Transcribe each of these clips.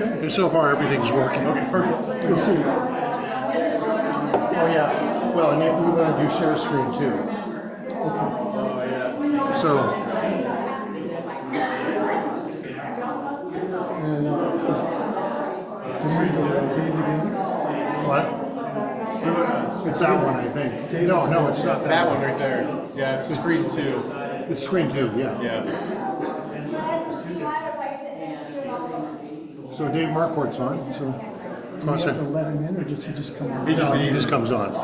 And so far, everything's working. Okay, perfect. Let's see. Oh, yeah. Well, and we want to do share screen, too. Oh, yeah. So. And did we let David in? What? It's that one, I think. No, it's not That one right there. Yeah, it's screen 2. It's screen 2, yeah. Yeah. So Dave Marquardt's on, so. Do you have to let him in, or does he just come on? He just- He just comes on.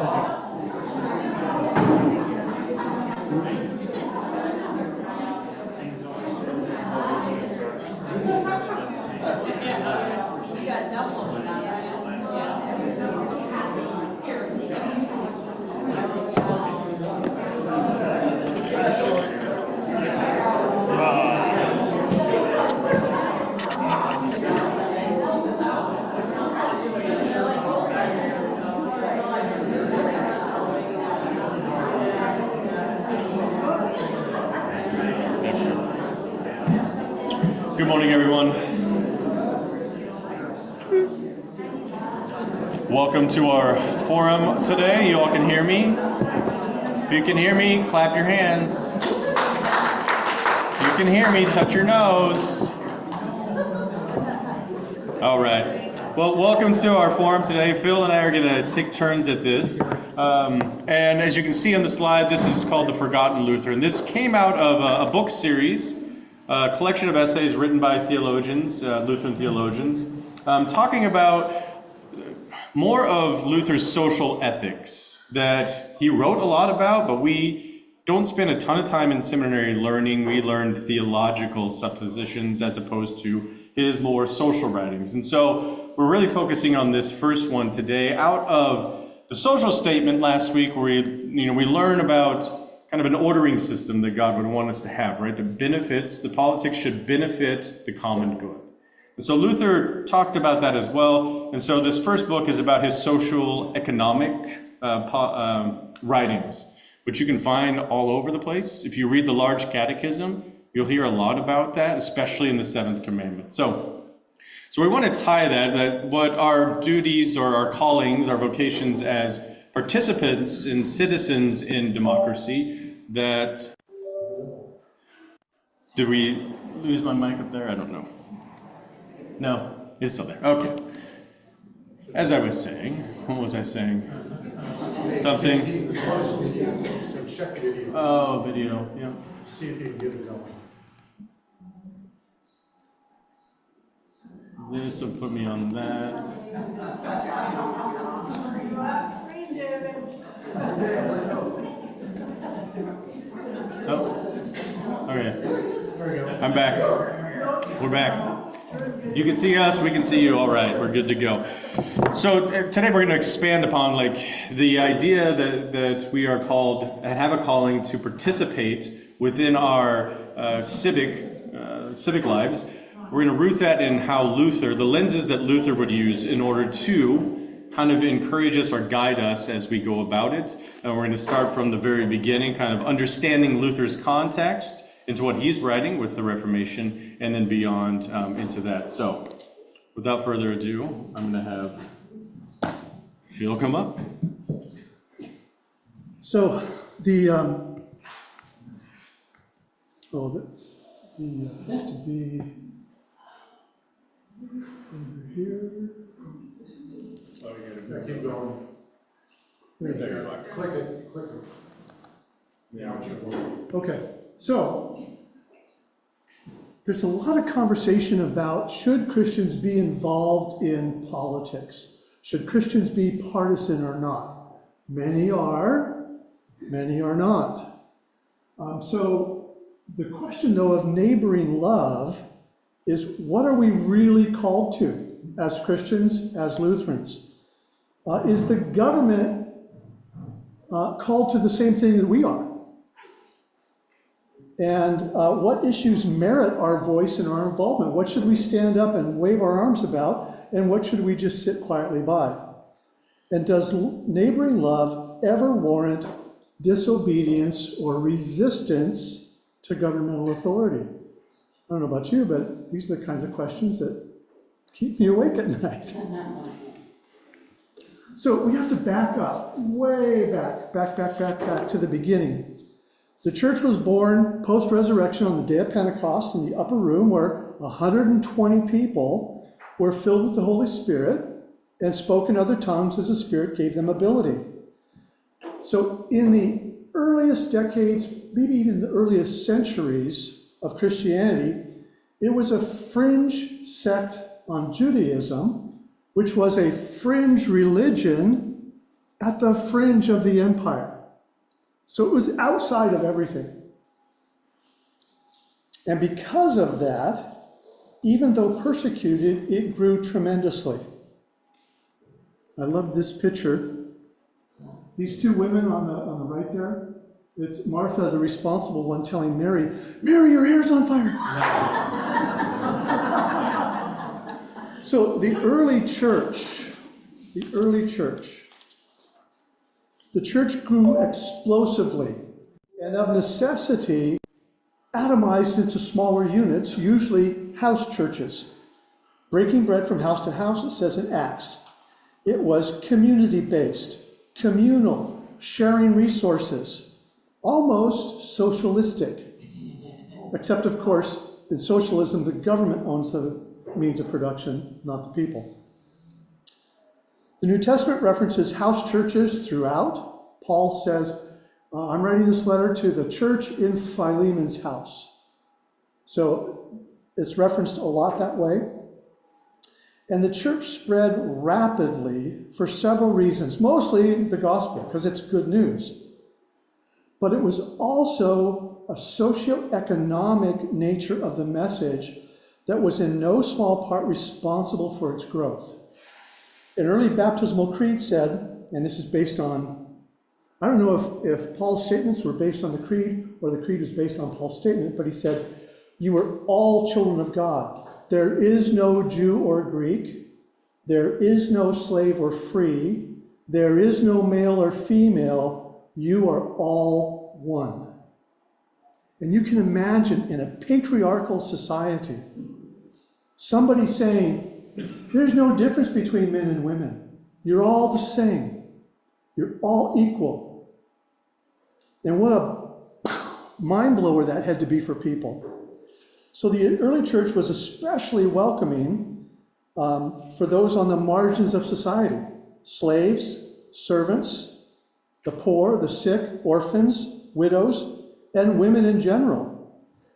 Good morning, everyone. Welcome to our forum today. You all can hear me? If you can hear me, clap your hands. If you can hear me, touch your nose. All right. Well, welcome to our forum today. Phil and I are going to take turns at this. And as you can see on the slide, this is called The Forgotten Lutheran. This came out of a book series, a collection of essays written by theologians, Lutheran theologians, talking about more of Luther's social ethics that he wrote a lot about, but we don't spend a ton of time in seminary learning. We learn theological suppositions as opposed to his more social writings. And so we're really focusing on this first one today out of the social statement last week, where we learn about kind of an ordering system that God would want us to have, right? The politics should benefit the common good. And so Luther talked about that as well. And so this first book is about his social economic writings, which you can find all over the place. If you read the Large Catechism, you'll hear a lot about that, especially in the Seventh Commandment. So we want to tie that what our duties or our callings, our vocations as participants and citizens in democracy, that... Did we lose my mic up there? I don't know. No, it's still there. Okay. As I was saying, what was I saying? Something. Oh, video, yeah. See if you can get it going. This will put me on that. Oh, okay. I'm back. We're back. You can see us, we can see you. All right, we're good to go. So today we're going to expand upon the idea that we are called and have a calling to participate within our civic lives. We're going to root that in how Luther, the lenses that Luther would use in order to kind of encourage us or guide us as we go about it. And we're going to start from the very beginning, kind of understanding Luther's context into what he's writing with the Reformation, and then beyond into that. So without further ado, I'm going to have Phil come up. So the has to be over here. Oh, you Yeah, keep going. Click it. Yeah. Okay, so there's a lot of conversation about should Christians be involved in politics? Should Christians be partisan or not? Many are not. So the question, though, of neighboring love is, what are we really called to as Christians, as Lutherans? Is the government called to the same thing that we are? And what issues merit our voice and our involvement? What should we stand up and wave our arms about? And what should we just sit quietly by? And does neighboring love ever warrant disobedience or resistance to governmental authority? I don't know about you, but these are the kinds of questions that keep me awake at night. So we have to back up, way back to the beginning. The church was born post-resurrection on the day of Pentecost in the upper room where 120 people were filled with the Holy Spirit and spoke in other tongues as the Spirit gave them ability. So in the earliest decades, maybe even the earliest centuries of Christianity, it was a fringe sect on Judaism, which was a fringe religion at the fringe of the empire. So it was outside of everything. And because of that, even though persecuted, it grew tremendously. I love this picture. These two women on the right there, it's Martha, the responsible one, telling Mary, "Mary, your hair's on fire." So the early church grew explosively and of necessity atomized into smaller units, usually house churches. Breaking bread from house to house, it says in Acts. It was community-based, communal, sharing resources, almost socialistic. Except, of course, in socialism, the government owns the means of production, not the people. The New Testament references house churches throughout. Paul says, I'm writing this letter to the church in Philemon's house. So it's referenced a lot that way. And the church spread rapidly for several reasons, mostly the gospel, because it's good news. But it was also a socioeconomic nature of the message that was in no small part responsible for its growth. An early baptismal creed said, and this is based on, I don't know if Paul's statements were based on the creed or the creed is based on Paul's statement, but he said, "You are all children of God. There is no Jew or Greek. There is no slave or free. There is no male or female. You are all one." And you can imagine in a patriarchal society, somebody saying, there's no difference between men and women. You're all the same. You're all equal. And what a mind blower that had to be for people. So the early church was especially welcoming for those on the margins of society. Slaves, servants, the poor, the sick, orphans, widows, and women in general.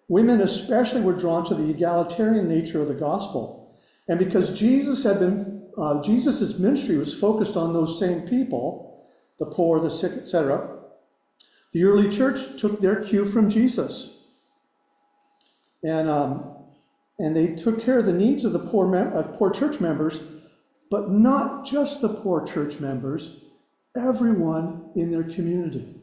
Women especially were drawn to the egalitarian nature of the gospel. And because Jesus's ministry was focused on those same people, the poor, the sick, etc., the early church took their cue from Jesus. And they took care of the needs of the poor church members, but not just the poor church members, everyone in their community.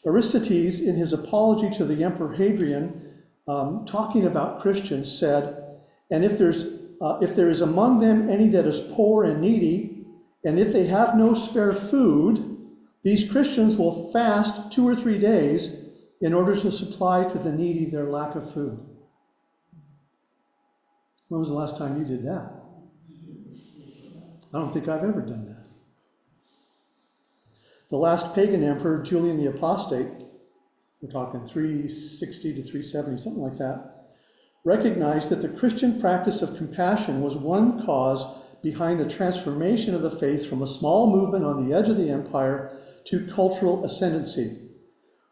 Aristides, in his apology to the Emperor Hadrian, talking about Christians, said, "And if there is among them any that is poor and needy, and if they have no spare food, these Christians will fast 2 or 3 days in order to supply to the needy their lack of food." When was the last time you did that? I don't think I've ever done that. The last pagan emperor, Julian the Apostate, we're talking 360 to 370, something like that, recognized that the Christian practice of compassion was one cause behind the transformation of the faith from a small movement on the edge of the empire to cultural ascendancy.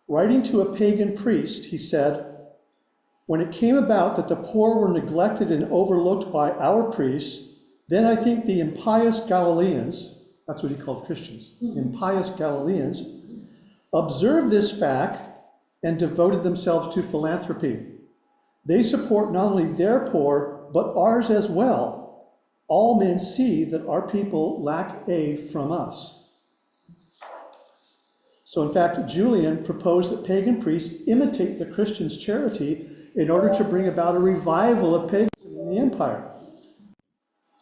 Writing to a pagan priest, he said, "When it came about that the poor were neglected and overlooked by our priests, then I think the impious Galileans," that's what he called Christians, impious Galileans, "observed this fact and devoted themselves to philanthropy. They support not only their poor, but ours as well. All men see that our people lack aid from us." So in fact, Julian proposed that pagan priests imitate the Christians' charity in order to bring about a revival of paganism in the empire.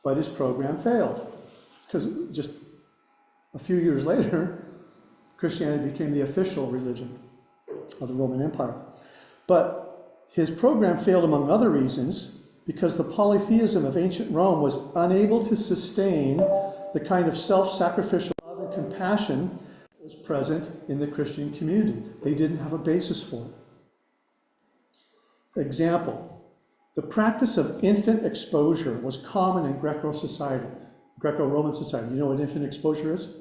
But his program failed, because just a few years later, Christianity became the official religion of the Roman Empire. But his program failed among other reasons, because the polytheism of ancient Rome was unable to sustain the kind of self-sacrificial love and compassion that was present in the Christian community. They didn't have a basis for it. Example, the practice of infant exposure was common in Greco-Roman society. You know what infant exposure is?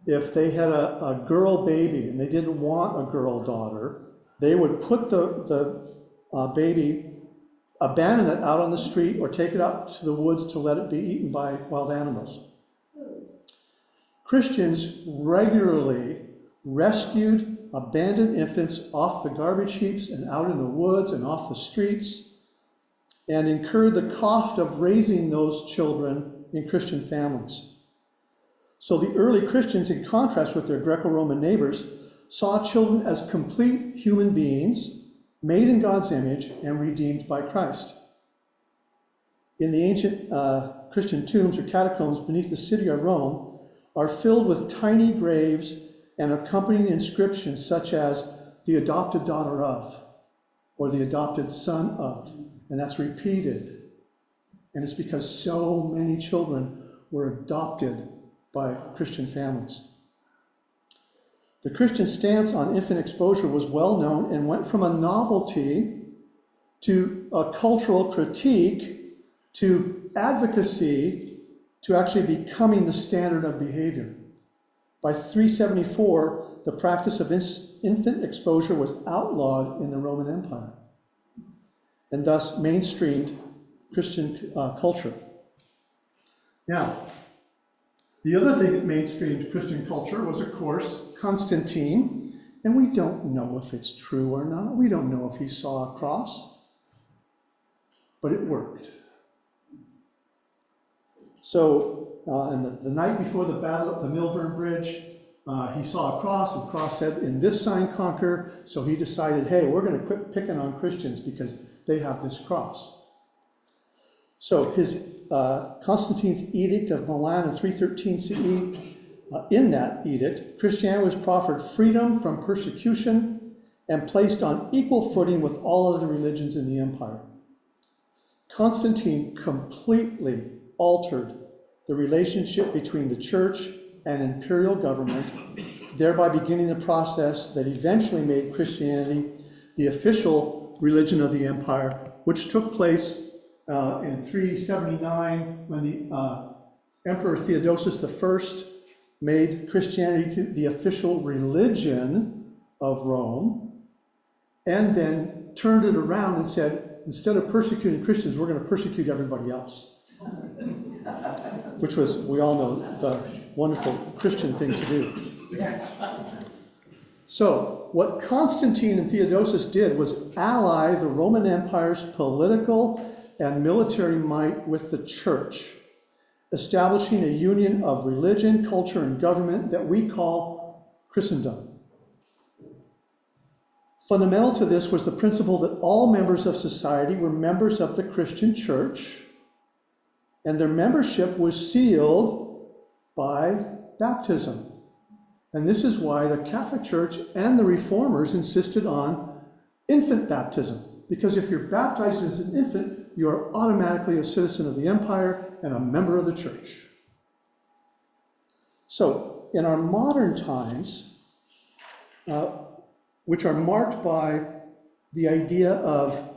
If they had a girl baby and they didn't want a girl daughter, they would put the baby, abandon it out on the street or take it out to the woods to let it be eaten by wild animals. Christians regularly rescued abandoned infants off the garbage heaps and out in the woods and off the streets, and incurred the cost of raising those children in Christian families. So the early Christians, in contrast with their Greco-Roman neighbors, saw children as complete human beings, made in God's image and redeemed by Christ. In the ancient Christian tombs or catacombs beneath the city of Rome are filled with tiny graves and accompanying inscriptions such as the adopted daughter of, or the adopted son of, and that's repeated. And it's because so many children were adopted by Christian families. The Christian stance on infant exposure was well known and went from a novelty to a cultural critique to advocacy to actually becoming the standard of behavior. By 374, the practice of infant exposure was outlawed in the Roman Empire and thus mainstreamed Christian culture. Now, the other thing that mainstreamed Christian culture was, of course, Constantine, and we don't know if it's true or not. We don't know if he saw a cross, but it worked. So, and the night before the battle at the Milvian Bridge, he saw a cross, and the cross said, "In this sign conquer." So he decided, hey, we're going to quit picking on Christians because they have this cross. So his Constantine's Edict of Milan in 313 CE, in that edict, Christianity was proffered freedom from persecution and placed on equal footing with all other religions in the empire. Constantine completely altered the relationship between the church and imperial government, thereby beginning the process that eventually made Christianity the official religion of the empire, which took place in 379 when the Emperor Theodosius I made Christianity the official religion of Rome, and then turned it around and said, instead of persecuting Christians, we're going to persecute everybody else. Which was, we all know, the wonderful Christian thing to do. So, what Constantine and Theodosius did was ally the Roman Empire's political and military might with the church, establishing a union of religion, culture, and government that we call Christendom. Fundamental to this was the principle that all members of society were members of the Christian church, and their membership was sealed by baptism. And this is why the Catholic Church and the Reformers insisted on infant baptism. Because if you're baptized as an infant, you are automatically a citizen of the empire and a member of the church. So, in our modern times, which are marked by the idea of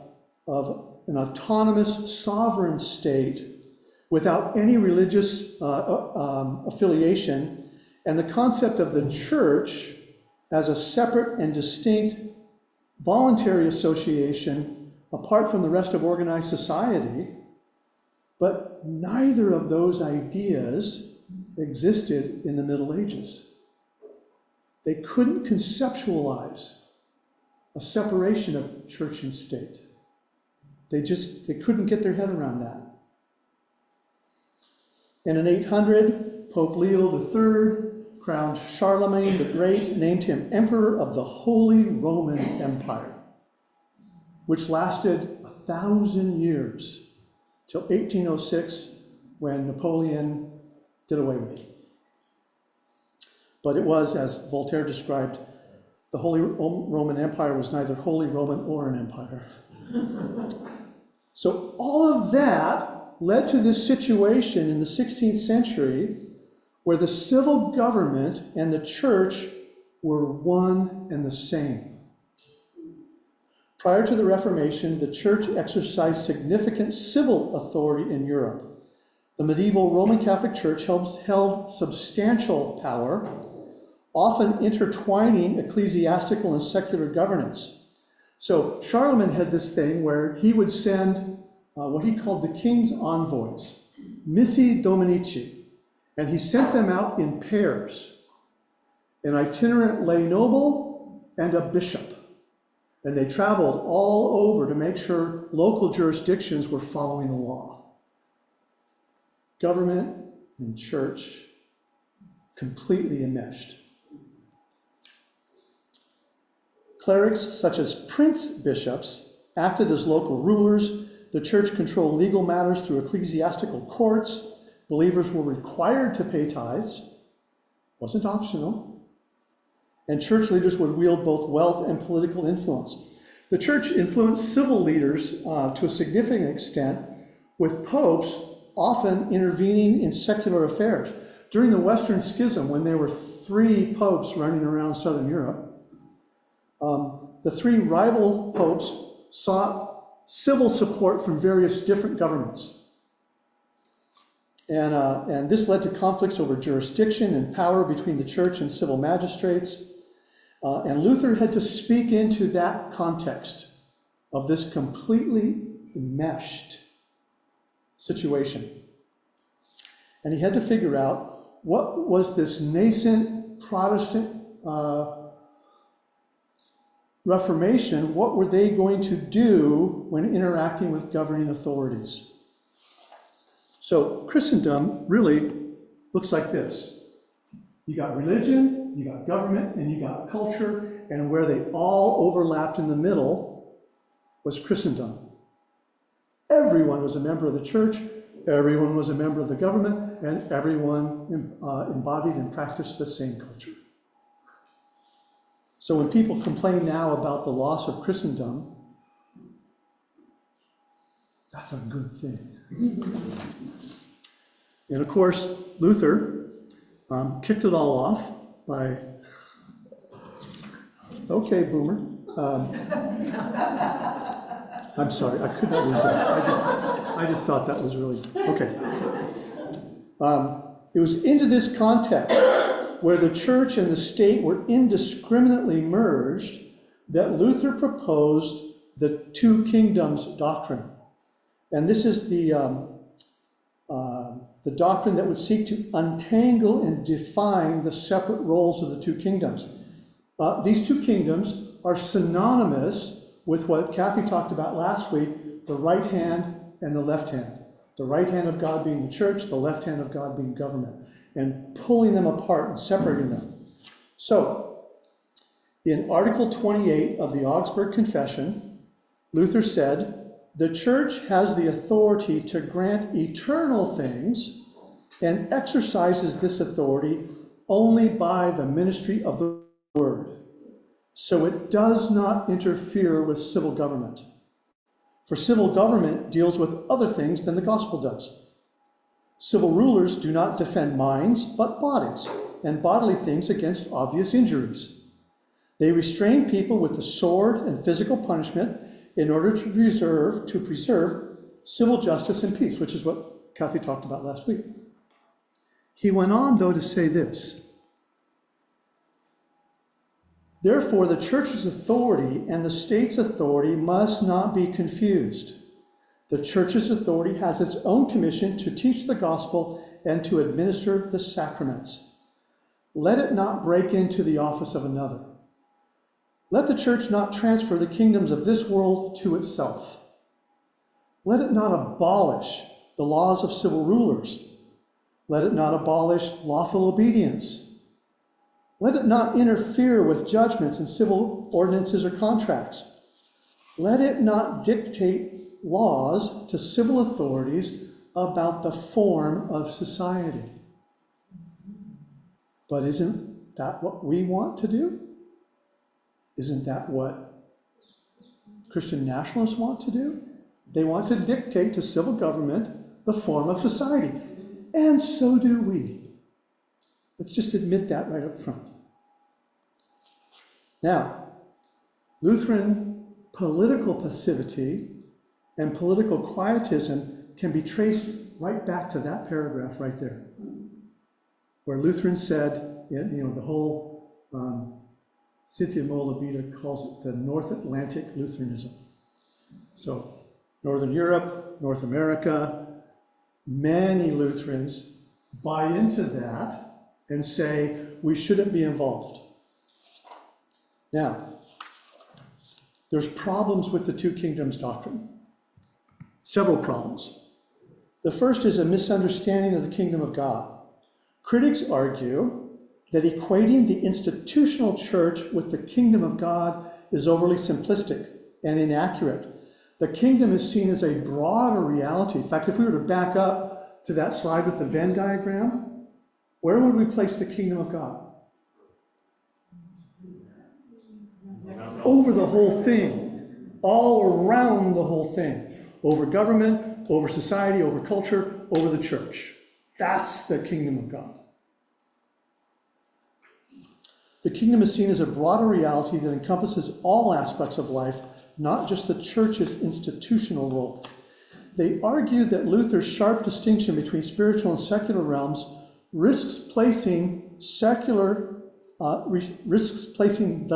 an autonomous sovereign state without any religious affiliation, and the concept of the church as a separate and distinct voluntary association apart from the rest of organized society, but neither of those ideas existed in the Middle Ages. They couldn't conceptualize a separation of church and state. They couldn't get their head around that. And in 800, Pope Leo III crowned Charlemagne the Great, named him Emperor of the Holy Roman Empire, which lasted 1,000 years, till 1806, when Napoleon did away with it. But it was, as Voltaire described, the Holy Roman Empire was neither Holy Roman or an empire. So all of that led to this situation in the 16th century where the civil government and the church were one and the same. Prior to the Reformation, the church exercised significant civil authority in Europe. The medieval Roman Catholic Church held substantial power, often intertwining ecclesiastical and secular governance. So Charlemagne had this thing where he would send what he called the king's envoys, missi dominici, and he sent them out in pairs, an itinerant lay noble and a bishop. And they traveled all over to make sure local jurisdictions were following the law. Government and church completely enmeshed. Clerics, such as prince bishops, acted as local rulers. The church controlled legal matters through ecclesiastical courts. Believers were required to pay tithes, wasn't optional. And church leaders would wield both wealth and political influence. The church influenced civil leaders to a significant extent, with popes often intervening in secular affairs. During the Western Schism, when there were 3 popes running around Southern Europe, the 3 rival popes sought civil support from various different governments. And this led to conflicts over jurisdiction and power between the church and civil magistrates. And Luther had to speak into that context of this completely enmeshed situation. And he had to figure out what was this nascent Protestant Reformation, what were they going to do when interacting with governing authorities? So Christendom really looks like this. You got religion, you got government, and you got culture, and where they all overlapped in the middle was Christendom. Everyone was a member of the church, everyone was a member of the government, and everyone embodied and practiced the same culture. So when people complain now about the loss of Christendom, that's a good thing. And of course, Luther kicked it all off by, okay, boomer. I'm sorry, I could not resist. I just thought that was really, okay. It was into this context where the church and the state were indiscriminately merged that Luther proposed the 2 kingdoms doctrine. And this is the doctrine that would seek to untangle and define the separate roles of the 2 kingdoms. These 2 kingdoms are synonymous with what Kathy talked about last week, the right hand and the left hand. The right hand of God being the church, the left hand of God being government, and pulling them apart and separating them. So, in Article 28 of the Augsburg Confession, Luther said, the church has the authority to grant eternal things and exercises this authority only by the ministry of the word. So it does not interfere with civil government. For civil government deals with other things than the gospel does. Civil rulers do not defend minds, but bodies, and bodily things against obvious injuries. They restrain people with the sword and physical punishment in order to preserve civil justice and peace, which is what Kathy talked about last week. He went on, though, to say this. Therefore, the church's authority and the state's authority must not be confused. The church's authority has its own commission to teach the gospel and to administer the sacraments. Let it not break into the office of another. Let the church not transfer the kingdoms of this world to itself. Let it not abolish the laws of civil rulers. Let it not abolish lawful obedience. Let it not interfere with judgments in civil ordinances or contracts. Let it not dictate laws to civil authorities about the form of society. But isn't that what we want to do? Isn't that what Christian nationalists want to do? They want to dictate to civil government the form of society. And so do we. Let's just admit that right up front. Now, Lutheran political passivity and political quietism can be traced right back to that paragraph right there, where Lutherans said, the whole Cynthia Molabita calls it the North Atlantic Lutheranism. So, Northern Europe, North America, many Lutherans buy into that and say we shouldn't be involved. Now, there's problems with the two kingdoms doctrine. Several problems. The first is a misunderstanding of the kingdom of God. Critics argue that equating the institutional church with the kingdom of God is overly simplistic and inaccurate. The kingdom is seen as a broader reality. In fact, if we were to back up to that slide with the Venn diagram, where would we place the kingdom of God? Over the whole thing, all around the whole thing, over government, over society, over culture, over the church. That's the kingdom of God. The kingdom is seen as a broader reality that encompasses all aspects of life, not just the church's institutional role. They argue that Luther's sharp distinction between spiritual and secular realms risks placing the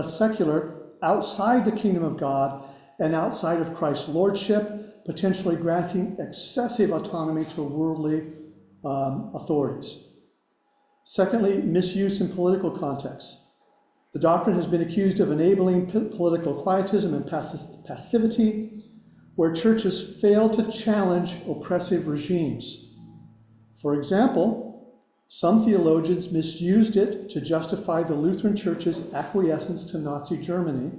secular outside the kingdom of God and outside of Christ's lordship, potentially granting excessive autonomy to worldly authorities. Secondly, misuse in political context. The doctrine has been accused of enabling political quietism and passivity, where churches fail to challenge oppressive regimes. For example, some theologians misused it to justify the Lutheran Church's acquiescence to Nazi Germany.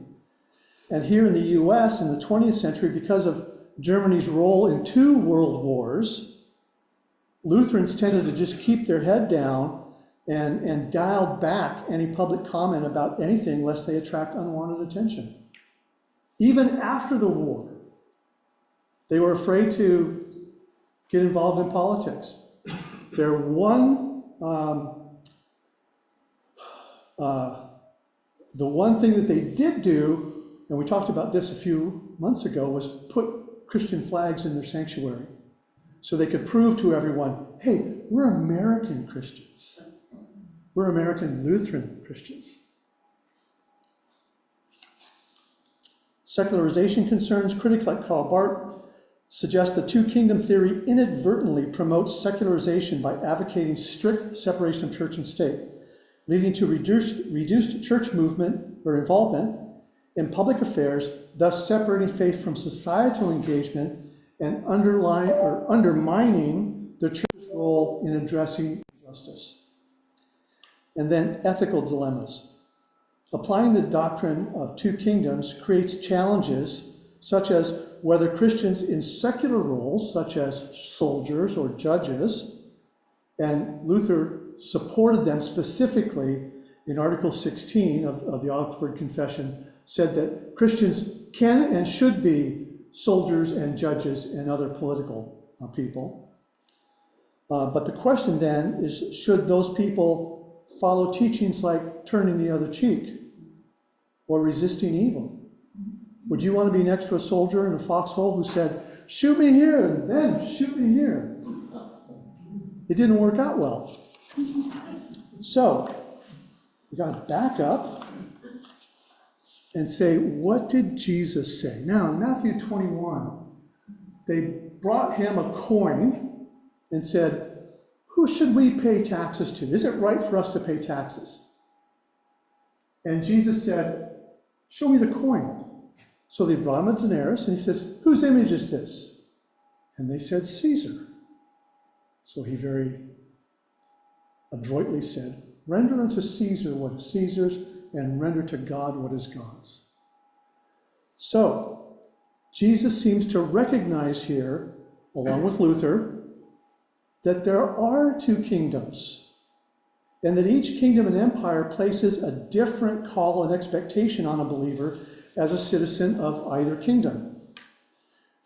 And here in the US in the 20th century, because of Germany's role in 2 world wars, Lutherans tended to just keep their head down and dialed back any public comment about anything lest they attract unwanted attention. Even after the war, they were afraid to get involved in politics. The one thing that they did do, and we talked about this a few months ago, was put Christian flags in their sanctuary so they could prove to everyone, hey, we're American Christians. We're American Lutheran Christians. Secularization concerns. Critics like Karl Barth suggest the two-kingdom theory inadvertently promotes secularization by advocating strict separation of church and state, leading to reduced church movement or involvement in public affairs, thus separating faith from societal engagement and undermining the church's role in addressing justice. And then ethical dilemmas. Applying the doctrine of two kingdoms creates challenges such as whether Christians in secular roles, such as soldiers or judges, and Luther supported them specifically in Article 16 of the Augsburg Confession, said that Christians can and should be soldiers and judges and other political people. But the question then is, should those people follow teachings like turning the other cheek or resisting evil? Would you want to be next to a soldier in a foxhole who said, shoot me here and then shoot me here? It didn't work out well. So, we got to back up and say, what did Jesus say? Now, in Matthew 21, they brought him a coin and said, who should we pay taxes to? Is it right for us to pay taxes? And Jesus said, show me the coin. So they brought him a denarius, and he says, whose image is this? And they said, Caesar. So he very adroitly said, render unto Caesar what is Caesar's, and render to God what is God's. So, Jesus seems to recognize here, along with Luther, that there are two kingdoms, and that each kingdom and empire places a different call and expectation on a believer as a citizen of either kingdom.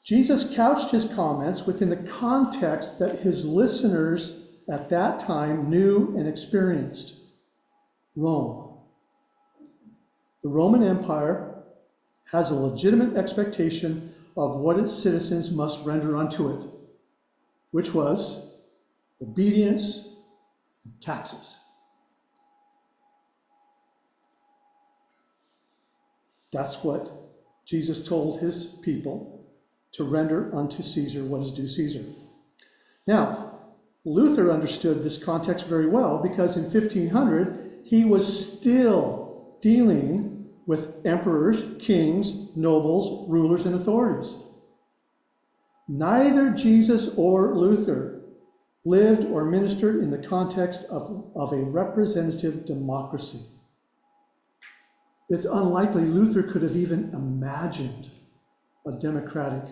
Jesus couched his comments within the context that his listeners at that time knew and experienced. Rome. The Roman Empire has a legitimate expectation of what its citizens must render unto it, which was obedience and taxes. That's what Jesus told his people, to render unto Caesar what is due Caesar. Now, Luther understood this context very well because in 1500 he was still dealing with emperors, kings, nobles, rulers, and authorities. Neither Jesus or Luther lived or ministered in the context of a representative democracy. It's unlikely Luther could have even imagined a democratic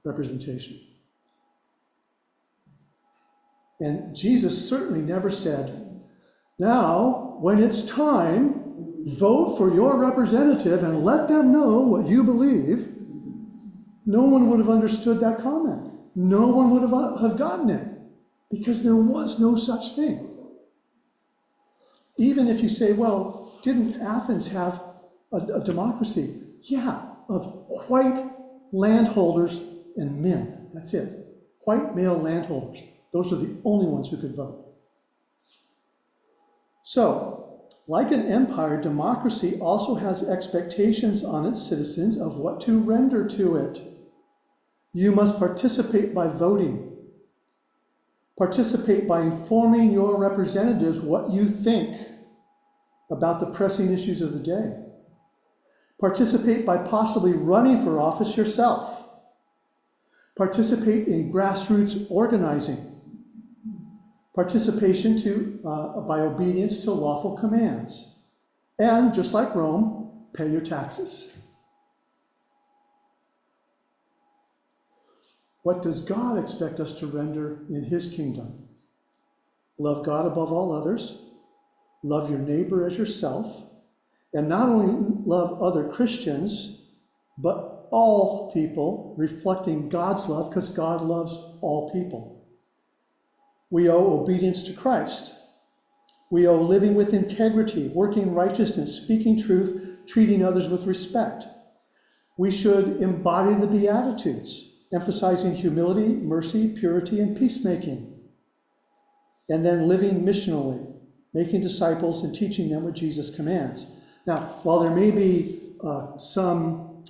representation. And Jesus certainly never said, now, when it's time, vote for your representative and let them know what you believe. No one would have understood that comment. No one would have gotten it, because there was no such thing. Even if you say, well, didn't Athens have a democracy? Yeah, of white landholders and men. That's it. White male landholders. Those are the only ones who could vote. So, like an empire, democracy also has expectations on its citizens of what to render to it. You must participate by voting. Participate by informing your representatives what you think about the pressing issues of the day. Participate by possibly running for office yourself. Participate in grassroots organizing. Participation by obedience to lawful commands. And, just like Rome, pay your taxes. What does God expect us to render in his kingdom? Love God above all others. Love your neighbor as yourself. And not only love other Christians, but all people, reflecting God's love, because God loves all people. We owe obedience to Christ. We owe living with integrity, working righteousness, speaking truth, treating others with respect. We should embody the Beatitudes, emphasizing humility, mercy, purity, and peacemaking. And then living missionally, making disciples and teaching them what Jesus commands. Now, while there may be some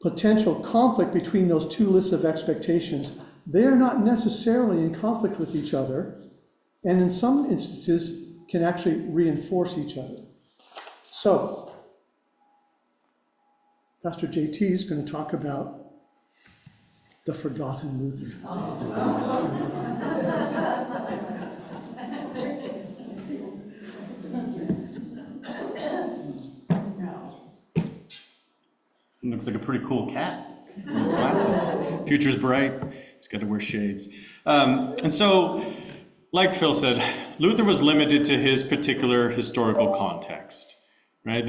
potential conflict between those two lists of expectations, they are not necessarily in conflict with each other, and in some instances can actually reinforce each other. So, Pastor JT is going to talk about the forgotten Luther. Looks like a pretty cool cat with his glasses. Future's bright. He's got to wear shades. And so, like Phil said, Luther was limited to his particular historical context, right?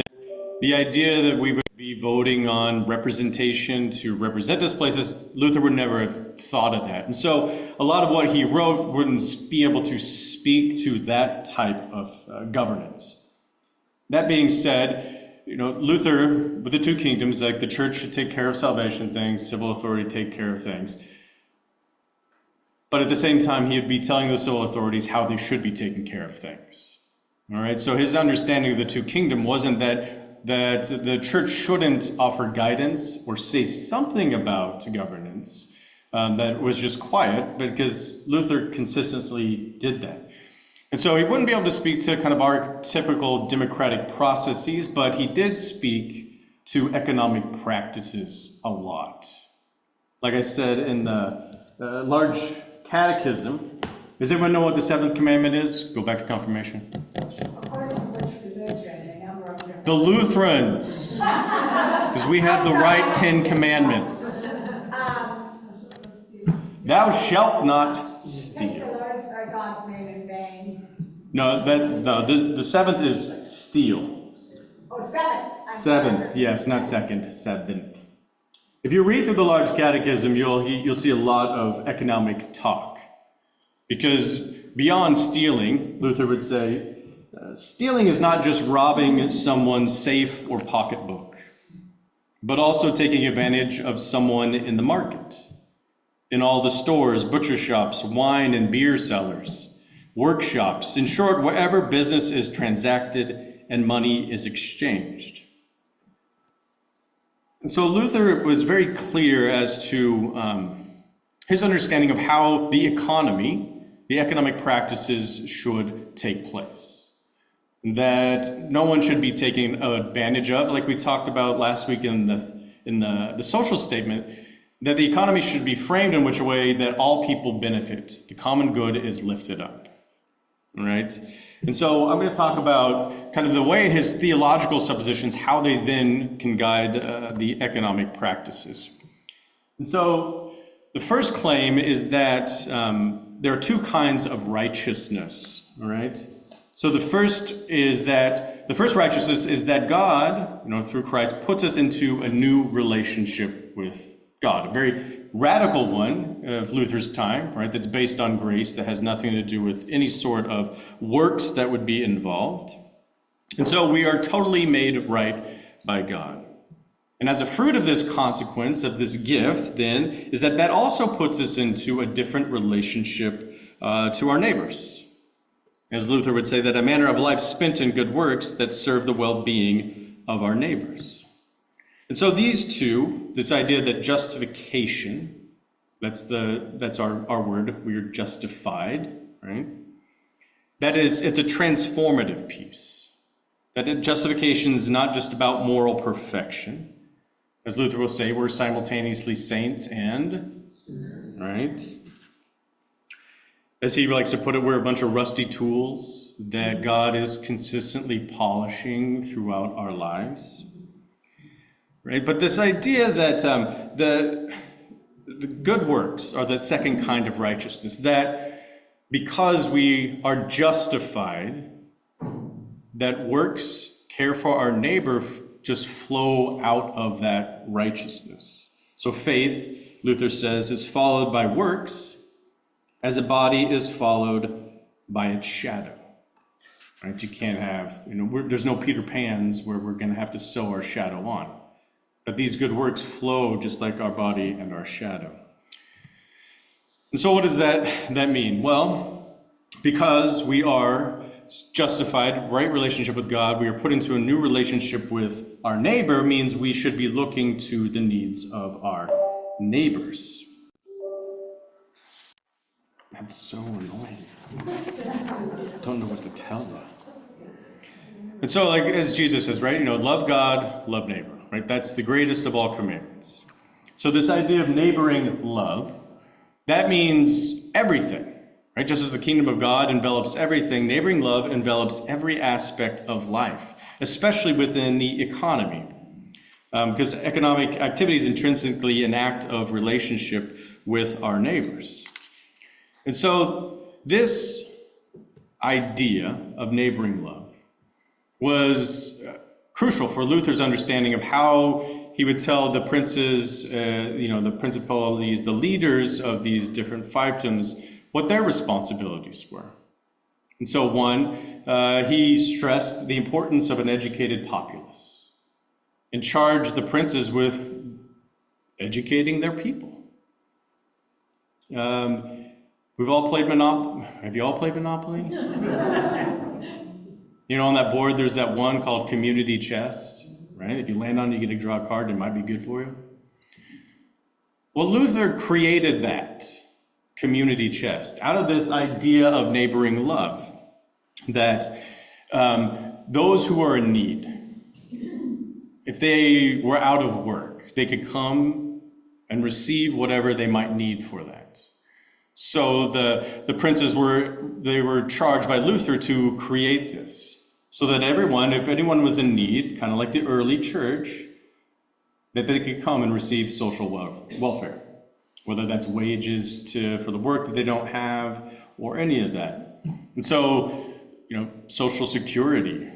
The idea that we would be voting on representation to represent us places, Luther would never have thought of that. And so a lot of what he wrote wouldn't be able to speak to that type of governance. That being said, Luther, with the two kingdoms, like the church should take care of salvation things, civil authority take care of things. But at the same time, he would be telling those civil authorities how they should be taking care of things. All right, so his understanding of the two kingdoms wasn't that the church shouldn't offer guidance or say something about governance that was just quiet, because Luther consistently did that. And so he wouldn't be able to speak to kind of our typical democratic processes, but he did speak to economic practices a lot. Like I said in the large catechism, does everyone know what the seventh commandment is? Go back to confirmation. According to which religion, a number of different... The Lutherans, because we have the right 10 commandments. Thou shalt not steal. Take the Lord's or God's name in vain. No, the seventh is steal. Oh, seventh. Seventh, yes, not second, seventh. If you read through the Large Catechism, you'll see a lot of economic talk. Because beyond stealing, Luther would say, stealing is not just robbing someone's safe or pocketbook, but also taking advantage of someone in the market, in all the stores, butcher shops, wine and beer cellars, workshops, in short, wherever business is transacted and money is exchanged. And so Luther was very clear as to his understanding of how the economic practices should take place. That no one should be taken advantage of, like we talked about last week in the social statement, that the economy should be framed in such a way that all people benefit. The common good is lifted up, right? And so I'm going to talk about kind of the way his theological suppositions, how they then can guide the economic practices. And so the first claim is that there are two kinds of righteousness, all right? So the first righteousness is that God, through Christ, puts us into a new relationship with God, a very radical one of Luther's time, right? That's based on grace, that has nothing to do with any sort of works that would be involved. And so we are totally made right by God. And as a fruit of this consequence, of this gift, then, is that also puts us into a different relationship to our neighbors. As Luther would say, that a manner of life spent in good works that serve the well-being of our neighbors. And so these two, this idea that justification, that's our word, we are justified, right? It's a transformative piece. That justification is not just about moral perfection. As Luther will say, we're simultaneously saints and, right? As he likes to put it, we're a bunch of rusty tools that God is consistently polishing throughout our lives. Right? But this idea that the good works are the second kind of righteousness, that because we are justified, that works, care for our neighbor, just flow out of that righteousness. So faith, Luther says, is followed by works, as a body is followed by its shadow. Right? You can't have, there's no Peter Pans where we're going to have to sew our shadow on. But these good works flow just like our body and our shadow. And so what does that mean? Well, because we are justified, right relationship with God, we are put into a new relationship with our neighbor, means we should be looking to the needs of our neighbors. That's so annoying. Don't know what to tell you. And so, like as Jesus says, right, love God, love neighbor, right? That's the greatest of all commandments. So this idea of neighboring love, that means everything, right? Just as the kingdom of God envelops everything, neighboring love envelops every aspect of life, especially within the economy. Because economic activity is intrinsically an act of relationship with our neighbors. And so this idea of neighboring love was crucial for Luther's understanding of how he would tell the princes, the principalities, the leaders of these different fiefdoms, what their responsibilities were. And so he stressed the importance of an educated populace and charged the princes with educating their people. We've all played Monopoly. Have you all played Monopoly? On that board, there's that one called Community Chest, right? If you land on it, you get to draw a card. It might be good for you. Well, Luther created that community chest out of this idea of neighboring love, that those who are in need, if they were out of work, they could come and receive whatever they might need for that. So the princes were charged by Luther to create this, so that everyone, if anyone was in need, kind of like the early church, that they could come and receive social welfare, whether that's wages for the work that they don't have or any of that. And so, Social Security,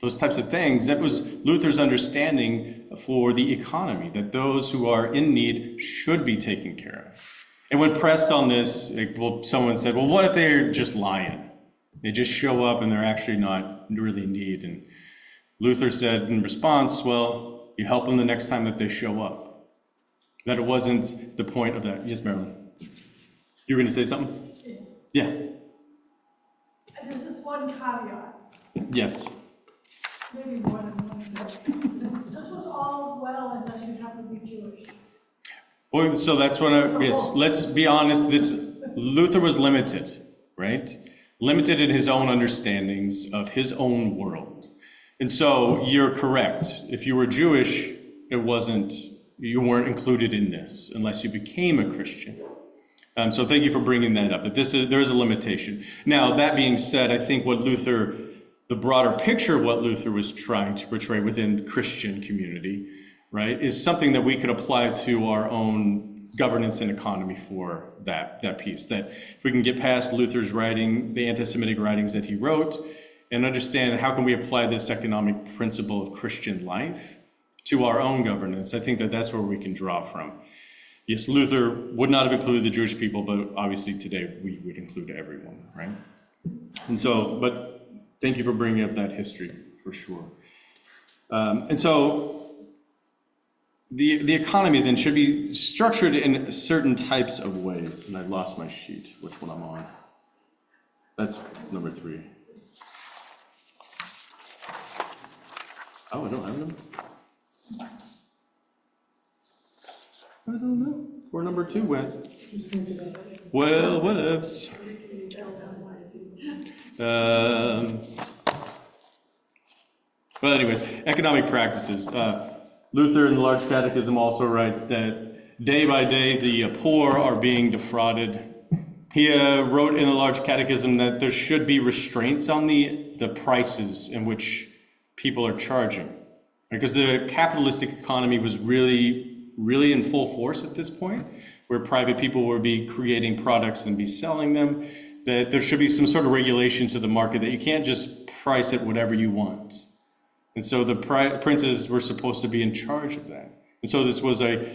those types of things. That was Luther's understanding for the economy, that those who are in need should be taken care of. And when pressed on this, someone said, well, what if they're just lying? They just show up and they're actually not really in need. And Luther said in response, well, you help them the next time that they show up. That it wasn't the point of that. Yes, Marilyn? You were going to say something? Yeah. There's just one caveat, Yes. maybe more than one. But this was all well and that you have to be Jewish. Well, so that's yes, let's be honest, Luther was limited, right? Limited in his own understandings of his own world. And so you're correct. If you were Jewish, you weren't included in this unless you became a Christian. So thank you for bringing that up, that there is a limitation. Now, that being said, I think the broader picture of what Luther was trying to portray within Christian community, right, is something that we could apply to our own governance and economy for that piece. That if we can get past Luther's writing, the anti-Semitic writings that he wrote, and understand how can we apply this economic principle of Christian life to our own governance, I think that's where we can draw from. Yes, Luther would not have included the Jewish people, but obviously today we would include everyone, right? And so, but thank you for bringing up that history, for sure. And so, the economy then should be structured in certain types of ways. And I've lost my sheet, which one I'm on. That's number 3. Oh, I don't have them. I don't know where number 2 went. Well, whatevs. Well, anyways, economic practices. Luther in the Large Catechism also writes that day by day the poor are being defrauded. He wrote in the Large Catechism that there should be restraints on the prices in which people are charging. Because the capitalistic economy was really in full force at this point, where private people would be creating products and be selling them, that there should be some sort of regulation to the market, that you can't just price it whatever you want. And so the princes were supposed to be in charge of that. And so this was a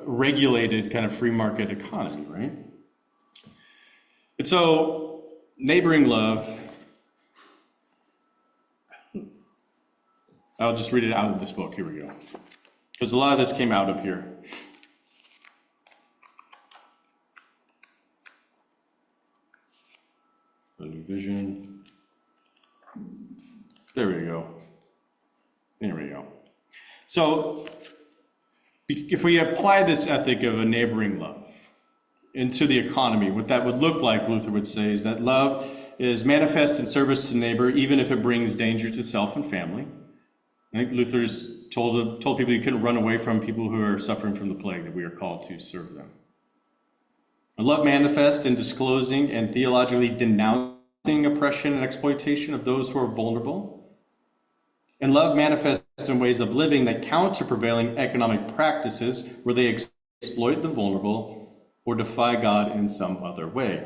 regulated kind of free market economy, right? And so neighboring love, I'll just read it out of this book. Here we go. Because a lot of this came out of here. A new vision. There we go. There we go. So, if we apply this ethic of a neighboring love into the economy, what that would look like, Luther would say, is that love is manifest in service to neighbor, even if it brings danger to self and family. I think Luther's told people you couldn't run away from people who are suffering from the plague, that we are called to serve them. And love manifest in disclosing and theologically denouncing oppression and exploitation of those who are vulnerable. And love manifests in ways of living that counter prevailing economic practices where they exploit the vulnerable or defy God in some other way.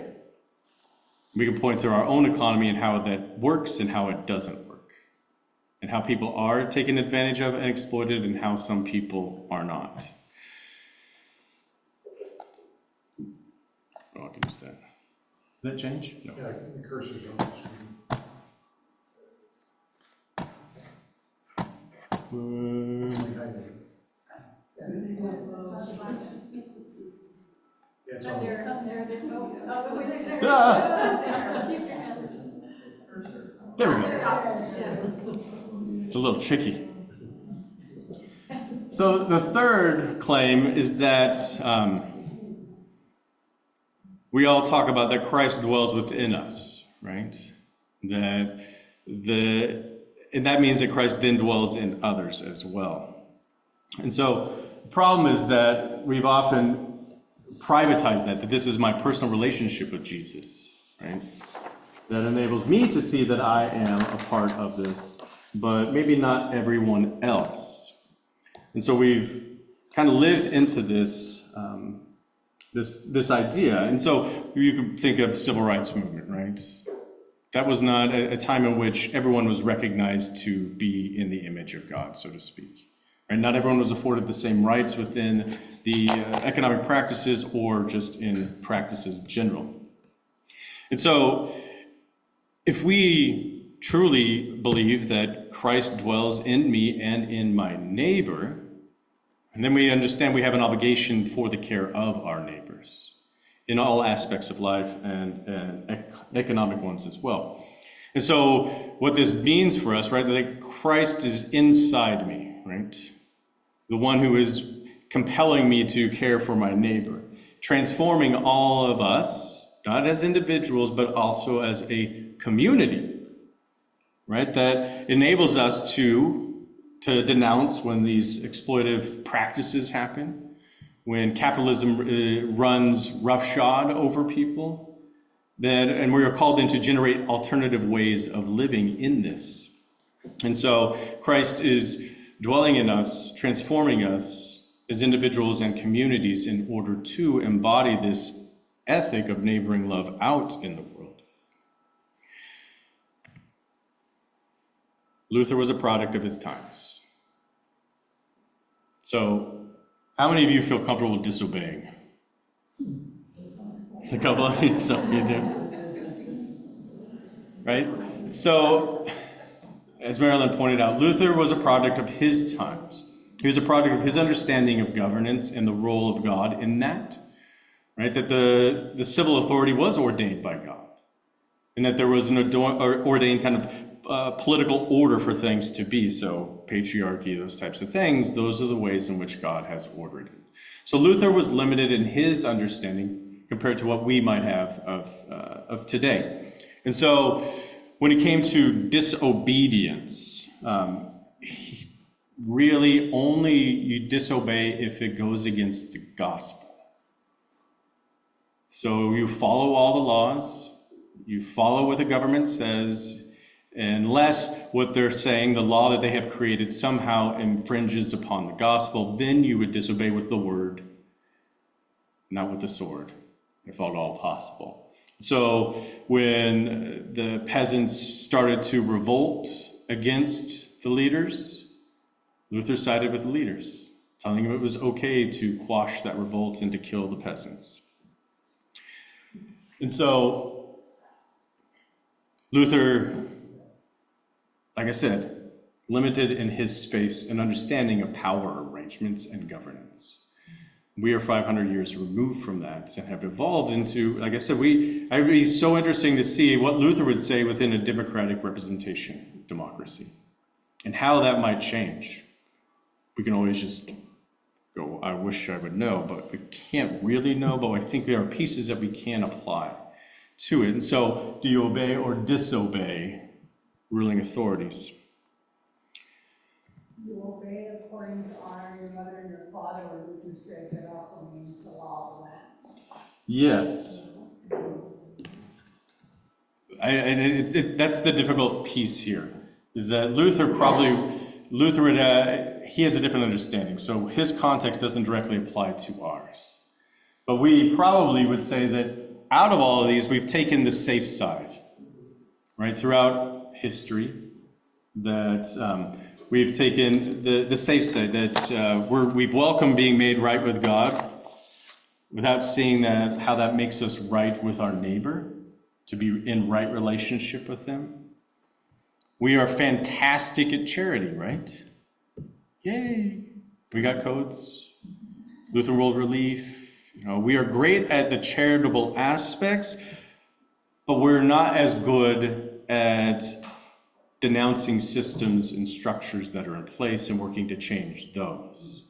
We can point to our own economy and how that works and how it doesn't work. And how people are taken advantage of and exploited, and how some people are not. Oh, I can use that. Did that change? No. Yeah, the cursor's on the screen. Yeah, it's on There we go. It's a little tricky. So the third claim is that we all talk about that Christ dwells within us, right? And that means that Christ then dwells in others as well. And so the problem is that we've often privatized that this is my personal relationship with Jesus, right? That enables me to see that I am a part of this, but maybe not everyone else. And so we've kind of lived into this this idea. And so you can think of the civil rights movement, right? That was not a time in which everyone was recognized to be in the image of God, so to speak. Right? Not everyone was afforded the same rights within the economic practices or just in practices in general. And so, if we truly believe that Christ dwells in me and in my neighbor, and then we understand we have an obligation for the care of our neighbors in all aspects of life and economic ones as well. And so what this means for us, right, that Christ is inside me, right? The one who is compelling me to care for my neighbor, transforming all of us, not as individuals, but also as a community, right? That enables us to denounce when these exploitive practices happen, when capitalism runs roughshod over people, and we are called then to generate alternative ways of living in this. And so Christ is dwelling in us, transforming us as individuals and communities in order to embody this ethic of neighboring love out in the world. Luther was a product of his times. So, how many of you feel comfortable disobeying? A couple of you, so you do. Right? So, as Marilyn pointed out, Luther was a product of his times. He was a product of his understanding of governance and the role of God in that. Right? That the civil authority was ordained by God. And that there was an ordained kind of political order for things to be. So patriarchy, those types of things, those are the ways in which God has ordered it. So Luther was limited in his understanding compared to what we might have of today. And so when it came to disobedience, really only you disobey if it goes against the gospel. So you follow all the laws, you follow what the government says, unless what they're saying, the law that they have created, somehow infringes upon the gospel, then you would disobey with the word, not with the sword, if at all possible. So when the peasants started to revolt against the leaders, Luther sided with the leaders, telling them it was okay to quash that revolt and to kill the peasants. And so Luther, like I said, limited in his space and understanding of power arrangements and governance. We are 500 years removed from that and have evolved into, like I said, it would be so interesting to see what Luther would say within a democratic representation democracy and how that might change. We can always just go, I wish I would know, but we can't really know, but I think there are pieces that we can apply to it. And so, do you obey or disobey ruling authorities? You obey according to honor your mother and your father, or Luther says it also means the law of the land. Yes. That's the difficult piece here, is that Luther he has a different understanding, so his context doesn't directly apply to ours. But we probably would say that out of all of these, we've taken the safe side, right? Throughout history, that we've taken the safe side, that we've welcomed being made right with God without seeing how that makes us right with our neighbor, to be in right relationship with them. We are fantastic at charity, right? Yay! We got codes, Lutheran World Relief. We are great at the charitable aspects, but we're not as good at denouncing systems and structures that are in place and working to change those.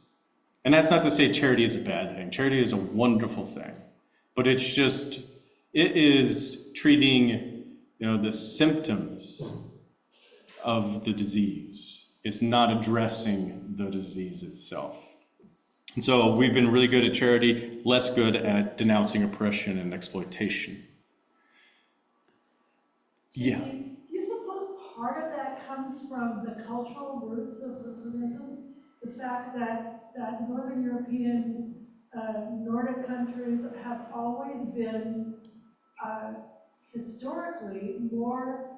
And that's not to say charity is a bad thing. Charity is a wonderful thing, but it is treating, the symptoms of the disease. It's not addressing the disease itself. And so we've been really good at charity, less good at denouncing oppression and exploitation. Yeah. Do you suppose part of that comes from the cultural roots of Lutheranism? The fact that Northern European, Nordic countries have always been historically more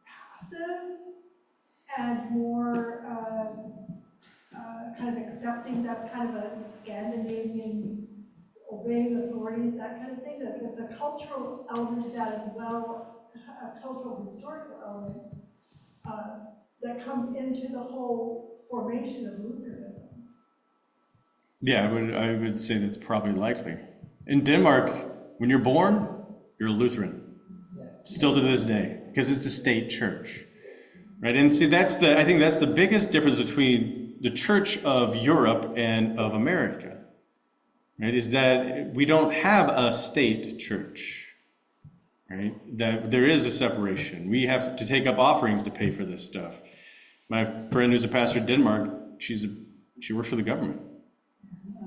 passive and more kind of accepting. That's kind of a Scandinavian obeying authorities, that kind of thing. That there's a cultural element of that as well, a cultural historical element that comes into the whole formation of Lutheranism. Yeah, I would say that's probably likely. In Denmark, when you're born, you're a Lutheran. Still to this day, because it's a state church. Right? And see, I think that's the biggest difference between the church of Europe and of America. Right? Is that we don't have a state church. Right? That there is a separation. We have to take up offerings to pay for this stuff. My friend who's a pastor in Denmark, she works for the government.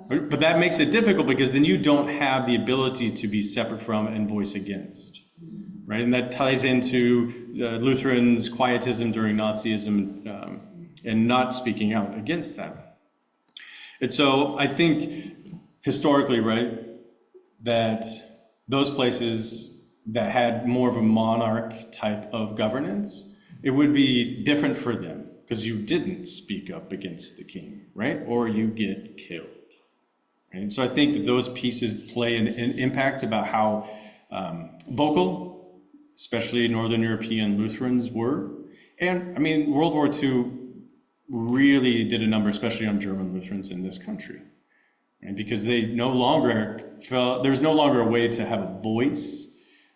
But that makes it difficult because then you don't have the ability to be separate from and voice against, right? And that ties into Lutherans' quietism during Nazism and not speaking out against that. And so I think historically, right, that those places that had more of a monarch type of governance, it would be different for them because you didn't speak up against the king, right? Or you get killed. And so I think that those pieces play an impact about how vocal, especially Northern European Lutherans were. And I mean, World War II really did a number, especially on German Lutherans in this country. Right? Because they no longer felt, there's no longer a way to have a voice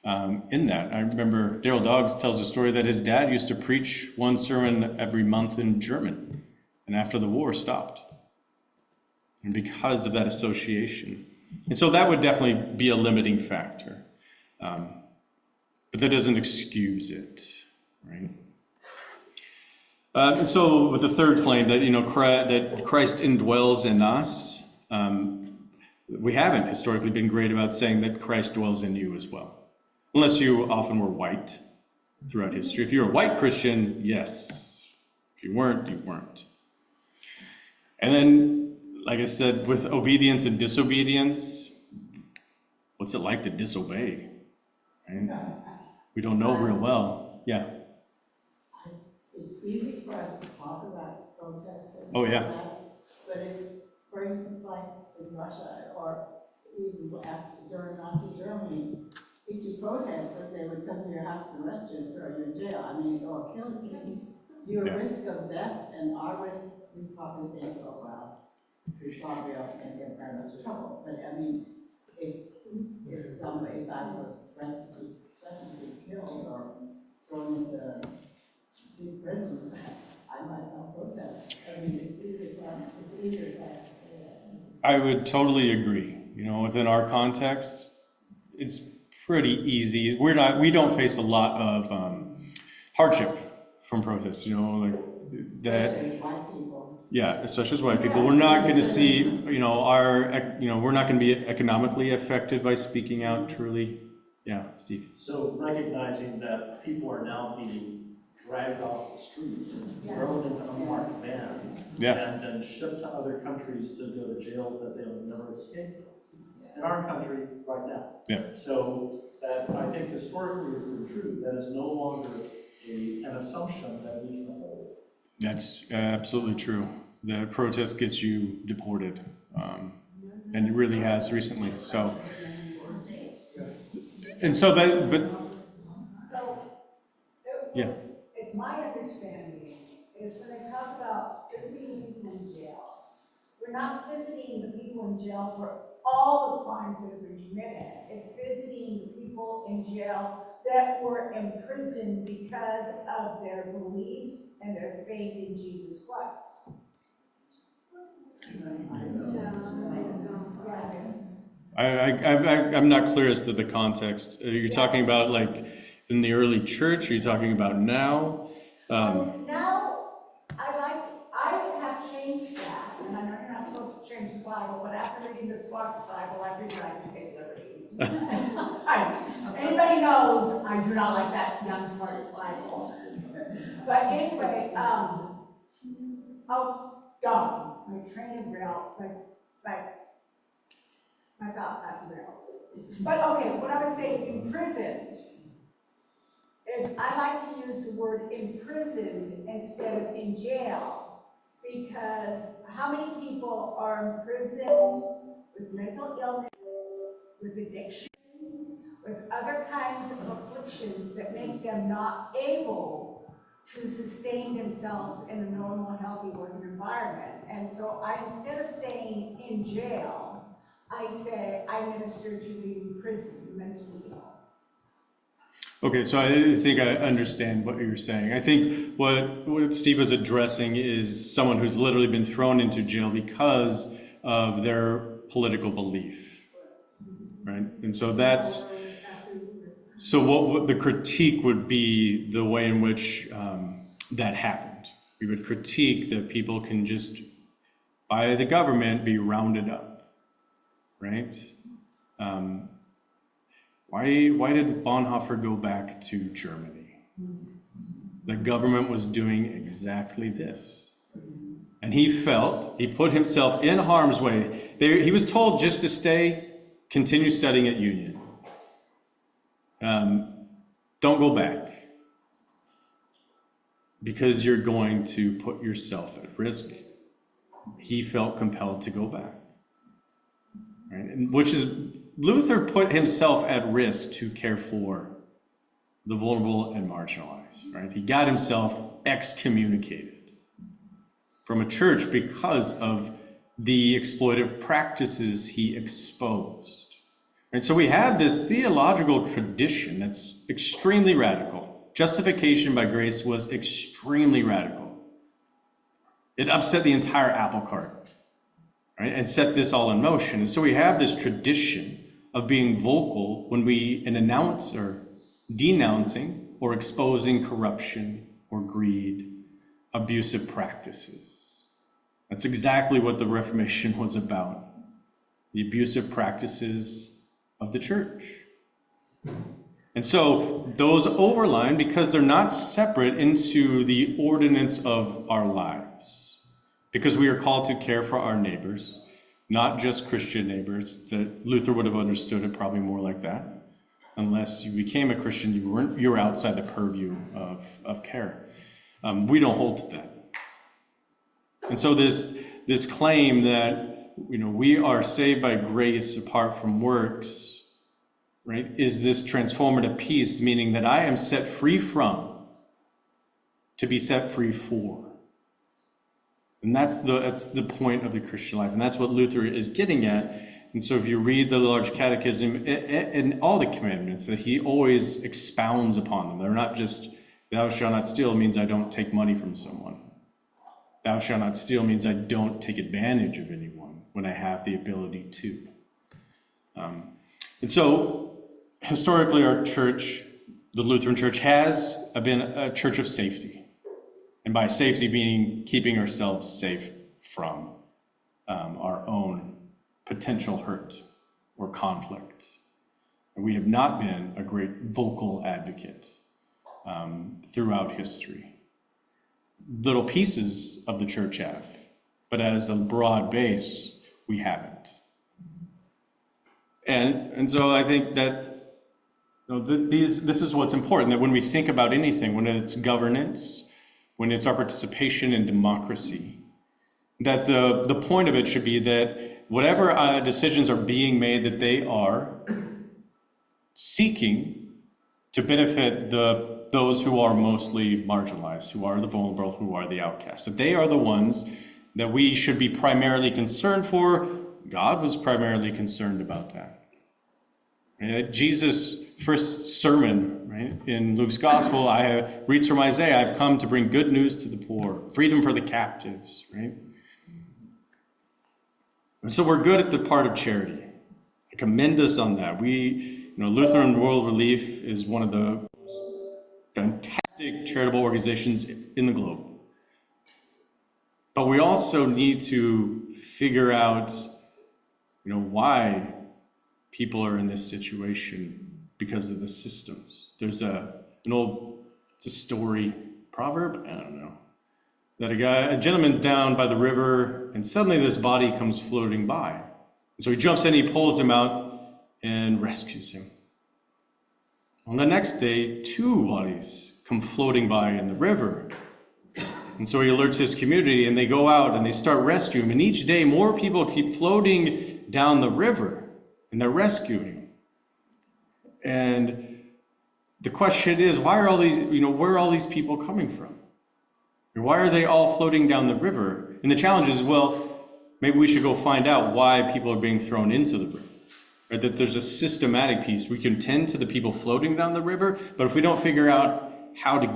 in that. I remember Daryl Doggs tells a story that his dad used to preach one sermon every month in German. And after the war stopped. And because of that association. And so that would definitely be a limiting factor. But that doesn't excuse it, right? And so with the third claim that, that Christ indwells in us, we haven't historically been great about saying that Christ dwells in you as well. Unless you often were white throughout history. If you're a white Christian, yes. If you weren't, you weren't. And then, like I said, with obedience and disobedience, what's it like to disobey? Right? We don't know real well. Yeah. It's easy for us to talk about protesting. Oh, yeah. But if, for instance, like in Russia or even during Nazi Germany, if you protested, they would come to your house and arrest you and throw you in jail. I mean, or kill you. Your risk of death and our risk, we probably think, oh, well, we probably aren't going to get very much trouble. But I mean, if I was threatened to be killed or thrown into deep prison, I might not protest. I mean, it's easier for us to say that. I would totally agree. Within our context, it's pretty easy. We don't face a lot of hardship from protests. Like that. Especially as white people. Yeah, especially as white people. We're not going to see, we're not going to be economically affected by speaking out truly. Yeah, Steve. So recognizing that people are now being dragged off the streets and thrown into unmarked vans and then shipped to other countries to go to jails that they'll never escape from. In our country right now. Yeah. So that I think historically has been true. That is no longer an assumption that we can hold. That's absolutely true. The protest gets you deported, and it really has recently. So, and so that, but yeah. It's my understanding is when they talk about visiting people in jail, we're not visiting the people in jail for all the crimes that have been committed. It's visiting the people in jail that were imprisoned because of their belief and their faith in Jesus Christ. I'm not clear as to the context. Are you talking about like in the early church? Are you talking about now? Now, I have changed that, and I know you're not supposed to change the Bible, but after reading this Fox Bible, I figured I could take liberties. Anybody knows I do not like that young smart's Bible. But anyway, dumb. My train of rail, but I thought that real. But okay, what I was saying, imprisoned, is I like to use the word imprisoned instead of in jail. Because how many people are imprisoned with mental illness, with addiction, with other kinds of afflictions that make them not able to sustain themselves in a normal, healthy working environment. And so instead of saying in jail, I say I minister to the imprisoned, mentally ill. Okay, so I think I understand what you're saying. I think what Steve is addressing is someone who's literally been thrown into jail because of their political belief, right? And so what the critique would be the way in which that happened. We would critique that people can just, by the government, be rounded up, right? Why did Bonhoeffer go back to Germany? The government was doing exactly this. And he put himself in harm's way. He was told just to continue studying at Union. Don't go back. Because you're going to put yourself at risk. He felt compelled to go back. Right? And Luther put himself at risk to care for the vulnerable and marginalized, right? He got himself excommunicated from a church because of the exploitive practices he exposed. And so we have this theological tradition that's extremely radical. Justification by grace was extremely radical. It upset the entire apple cart, right? And set this all in motion. And so we have this tradition of being vocal when we announce or denouncing or exposing corruption or greed, abusive practices. That's exactly what the Reformation was about. The abusive practices of the church. And so those overline because they're not separate into the ordinance of our lives. Because we are called to care for our neighbors, not just Christian neighbors. That Luther would have understood it probably more like that. Unless you became a Christian, you were outside the purview of care. We don't hold to that. And so this claim that we are saved by grace apart from works, right, is this transformative piece, meaning that I am set free from to be set free for. And that's the point of the Christian life. And that's what Luther is getting at. And so if you read the Large Catechism and all the commandments, that he always expounds upon them. They're not just, thou shalt not steal means I don't take money from someone. Thou shalt not steal means I don't take advantage of anyone when I have the ability to. And so historically our church, the Lutheran Church, has been a church of safety. And by safety being keeping ourselves safe from our own potential hurt or conflict. And we have not been a great vocal advocate throughout history. Little pieces of the church have, but as a broad base, we haven't. And so I think that this is what's important, that when we think about anything, when it's governance, when it's our participation in democracy, that the point of it should be that whatever decisions are being made, that they are seeking to benefit those who are mostly marginalized, who are the vulnerable, who are the outcasts. That they are the ones that we should be primarily concerned for. God was primarily concerned about that. And Jesus' first sermon, right, in Luke's gospel, reads from Isaiah, I've come to bring good news to the poor, freedom for the captives, right? And so we're good at the part of charity. I commend us on that. Lutheran World Relief is one of the fantastic charitable organizations in the globe. But we also need to figure out, why people are in this situation because of the systems. There's it's a story, proverb, I don't know, that a gentleman's down by the river and suddenly this body comes floating by. So he jumps in, he pulls him out, and rescues him. On the next day, 2 bodies come floating by in the river. And so he alerts his community, and they go out and they start rescuing him. And each day, more people keep floating down the river, and they're rescuing. And the question is, why are all these, where are all these people coming from? And why are they all floating down the river? And the challenge is, well, maybe we should go find out why people are being thrown into the river. Right? That there's a systematic piece. We can tend to the people floating down the river, but if we don't figure out how to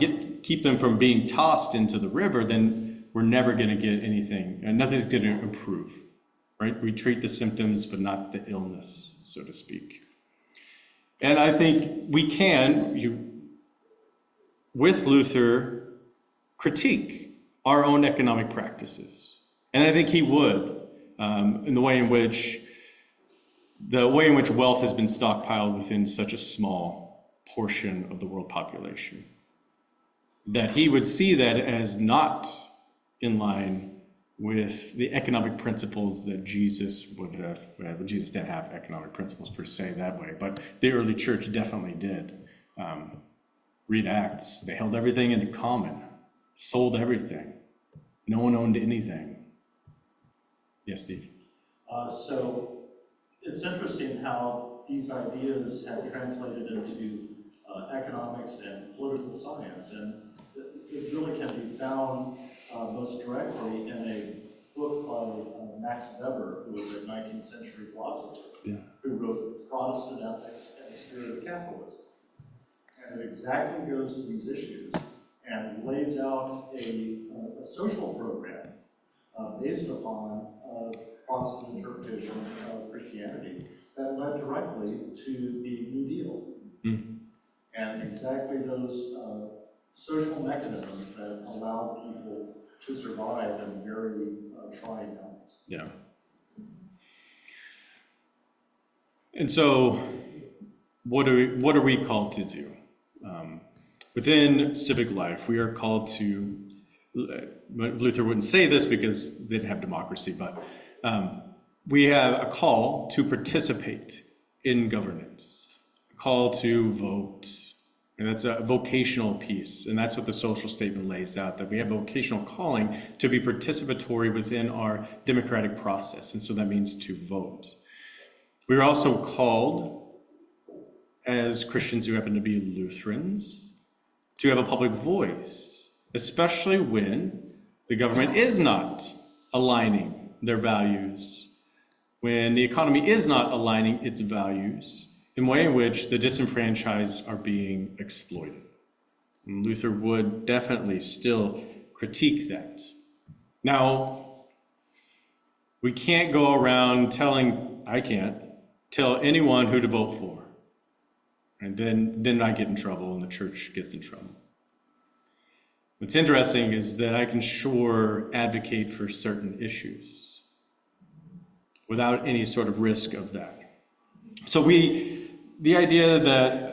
keep them from being tossed into the river, then we're never going to get anything, and nothing's going to improve. Right? We treat the symptoms, but not the illness, so to speak. And I think we can, with Luther, critique our own economic practices. And I think he would, in the way in which wealth has been stockpiled within such a small portion of the world population. That he would see that as not in line with the economic principles that Jesus would have. Well, Jesus didn't have economic principles per se that way, but the early church definitely did. Read Acts, they held everything in common, sold everything. No one owned anything. Yes, Steve? So it's interesting how these ideas have translated into economics and political science, and it really can be found most directly in a book by Max Weber, who was a 19th century philosopher, who wrote Protestant Ethics and the Spirit of Capitalism. And it exactly goes to these issues and lays out a social program based upon Protestant interpretation of Christianity that led directly to the New Deal. And exactly those social mechanisms that allow people to survive in very trying times. Yeah. And so, what are we called to do? Within civic life, we are called to, Luther wouldn't say this because they didn't have democracy, but we have a call to participate in governance, a call to vote, and that's a vocational piece, and that's what the social statement lays out, that we have vocational calling to be participatory within our democratic process, and so that means to vote. We're also called, as Christians who happen to be Lutherans, to have a public voice, especially when the government is not aligning their values, when the economy is not aligning its values, in a way in which the disenfranchised are being exploited. And Luther would definitely still critique that. Now, we can't go around I can't tell anyone who to vote for. And then I get in trouble and the church gets in trouble. What's interesting is that I can sure advocate for certain issues without any sort of risk of that. So the idea that,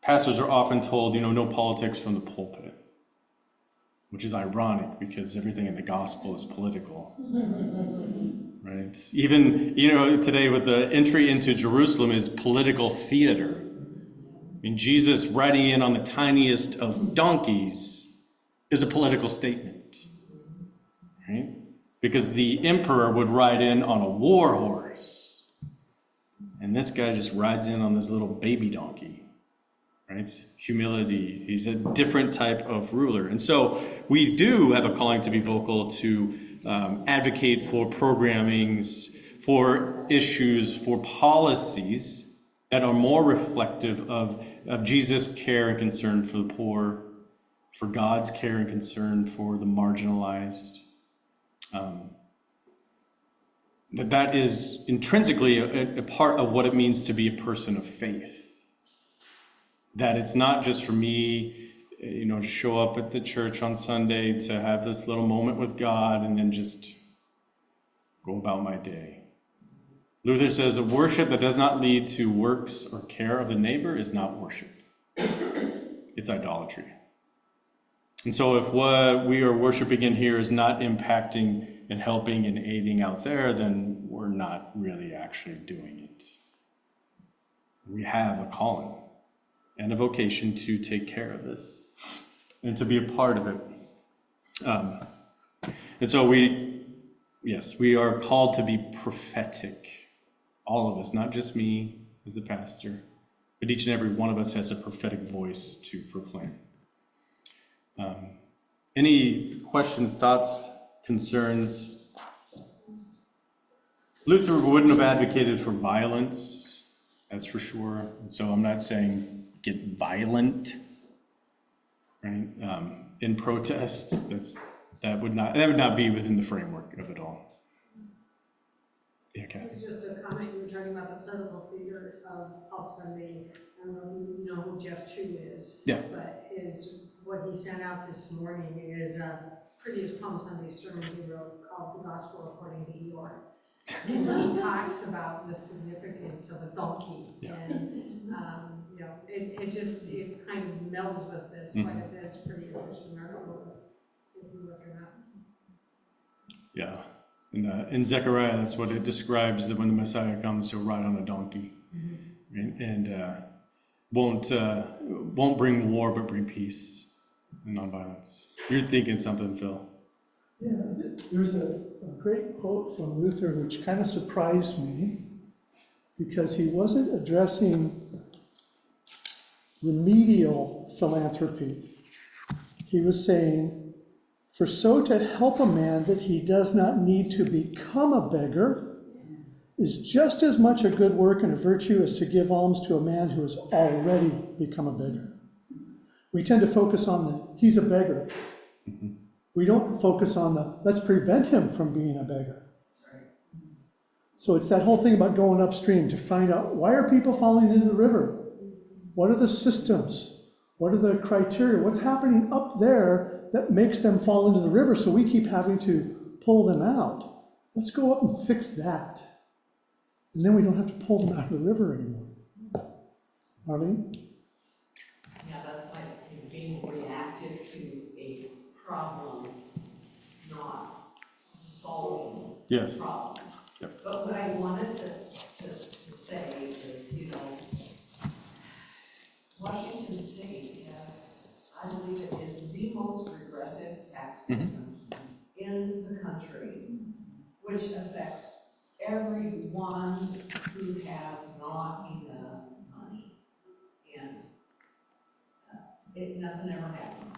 pastors are often told, no politics from the pulpit, which is ironic because everything in the gospel is political. Right? Even, today with the entry into Jerusalem is political theater. I mean, Jesus riding in on the tiniest of donkeys is a political statement, right? Because the emperor would ride in on a war horse, and this guy just rides in on this little baby donkey, right? Humility. He's a different type of ruler. And so we do have a calling to be vocal, to advocate for programmings, for issues, for policies that are more reflective of Jesus' care and concern for the poor, for God's care and concern for the marginalized. That is intrinsically a part of what it means to be a person of faith. That it's not just for me, to show up at the church on Sunday to have this little moment with God and then just go about my day. Luther says a worship that does not lead to works or care of the neighbor is not worship. It's idolatry. And so if what we are worshiping in here is not impacting and helping and aiding out there, then we're not really actually doing it. We have a calling and a vocation to take care of this and to be a part of it. And so we are called to be prophetic. All of us, not just me as the pastor, but each and every one of us has a prophetic voice to proclaim. Any questions, thoughts, concerns? Luther wouldn't have advocated for violence, that's for sure. And so I'm not saying get violent, right? In protest, that would not be within the framework of it all. Yeah, okay. Just a comment, you were talking about the political figure of Sunday. I don't know if you know who Jeff Chu is. Yeah. But what he sent out this morning is a prettiest Palm Sunday sermon he wrote called The Gospel According to Eeyore. And he talks about the significance of a donkey. Yeah. And, it kind of melds with this quite a bit. It's a pretty interesting article if you look it up. Yeah. In Zechariah, that's what it describes, that when the Messiah comes, he'll ride on a donkey. And won't bring war, but bring peace and nonviolence. You're thinking something, Phil. Yeah, there's a great quote from Luther which kind of surprised me, because he wasn't addressing remedial philanthropy. He was saying, for so to help a man that he does not need to become a beggar is just as much a good work and a virtue as to give alms to a man who has already become a beggar. We tend to focus on he's a beggar. We don't focus on let's prevent him from being a beggar. So it's that whole thing about going upstream to find out, why are people falling into the river? What are the systems? What are the criteria? What's happening up there that makes them fall into the river so we keep having to pull them out? Let's go up and fix that. And then we don't have to pull them out of the river anymore. Arlene? Yeah, that's like being reactive to a problem, not solving Yes. the problem. Yep. But what I wanted to say is, Washington State has, I believe it is the most regressive tax system in the country, which affects everyone who has not enough money. And nothing ever happens.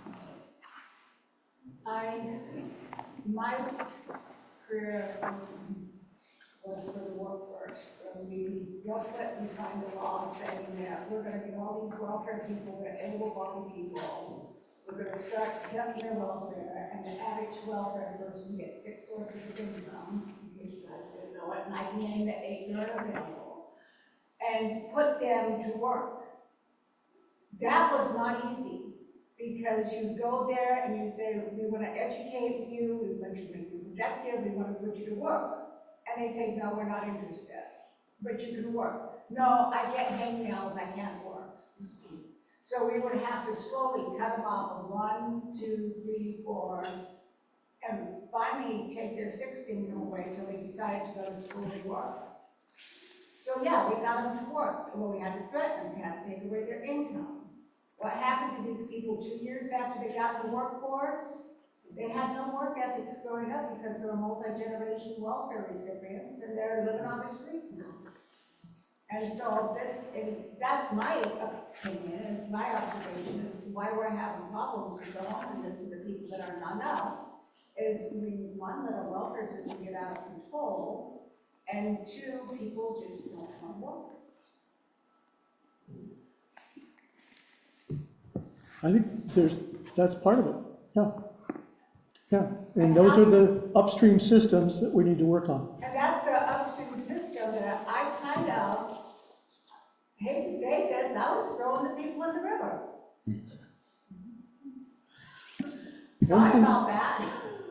My career was for the workforce. We signed a law saying that we're going to get all these welfare people, they're able-bodied people. We're going to start cutting their welfare, and the average welfare person gets 6 sources of income, in case you guys didn't know it, and I can name the 8 that are available, and put them to work. That was not easy, because you go there and you say, we want to educate you, we want you to make you productive, we want to put you to work. And they say, no, we're not interested, but you can work. No, I get hangnails, I can't work. So we would have to slowly cut them off of 1, 2, 3, 4, and finally take their 6th income away until they decided to go to school and work. So yeah, we got them to work. Well, we had to threaten them, we had to take away their income. What happened to these people 2 years after they got in the workforce? They had no work ethics growing up because they were multi-generation welfare recipients, and they're living on the streets now. And so that's my opinion, and my observation is why we're having problems with the homelessness of the people that are not now, is we, 1, let our welfare system get out of control, and 2, people just don't want to work. I think that's part of it, yeah. Yeah, and those are the upstream systems that we need to work on. And that's the upstream system that I kind of, hate to say this, I was throwing the people in the river. So I felt bad.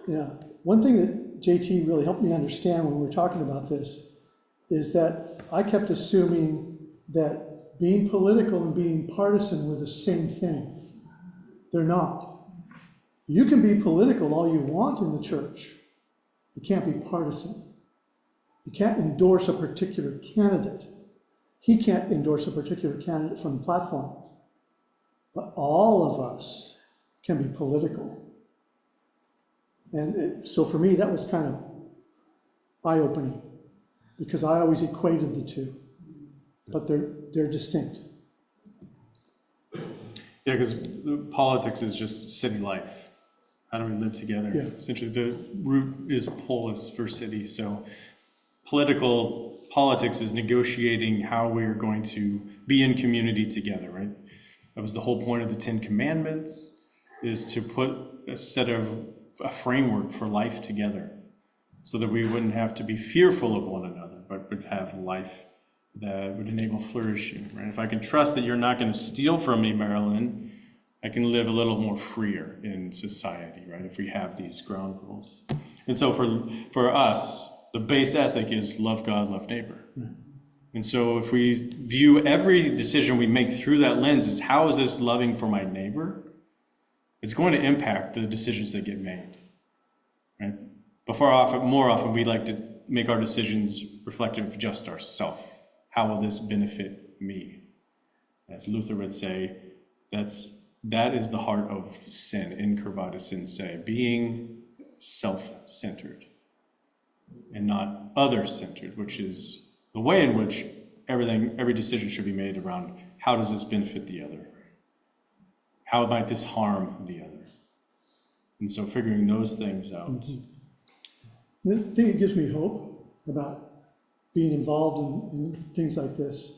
Yeah, one thing that JT really helped me understand when we were talking about this is that I kept assuming that being political and being partisan were the same thing. They're not. You can be political all you want in the church, You can't be partisan. You can't endorse a particular candidate. He can't endorse a particular candidate from the platform. But all of us can be political. And so for me, that was kind of eye-opening, because I always equated the two, but they're distinct. Yeah, because politics is just city life. How do we live together? Yeah. Essentially, the root is polis for city. So politics is negotiating how we're going to be in community together, right? That was the whole point of the 10 Commandments, is to put a framework for life together so that we wouldn't have to be fearful of one another, but would have life that would enable flourishing, right? If I can trust that you're not going to steal from me, Marilyn, I can live a little more freer in society, right? If we have these ground rules. And so for us, the base ethic is love God, love neighbor. And so if we view every decision we make through that lens as how is this loving for my neighbor, it's going to impact the decisions that get made, right? But more often we like to make our decisions reflective of just ourselves. How will this benefit me? As Luther would say, that is the heart of sin, incurvatus in se, being self-centered and not other-centered, which is the way in which every decision should be made around how does this benefit the other? How might this harm the other? And so figuring those things out. Mm-hmm. The thing that gives me hope about being involved in things like this,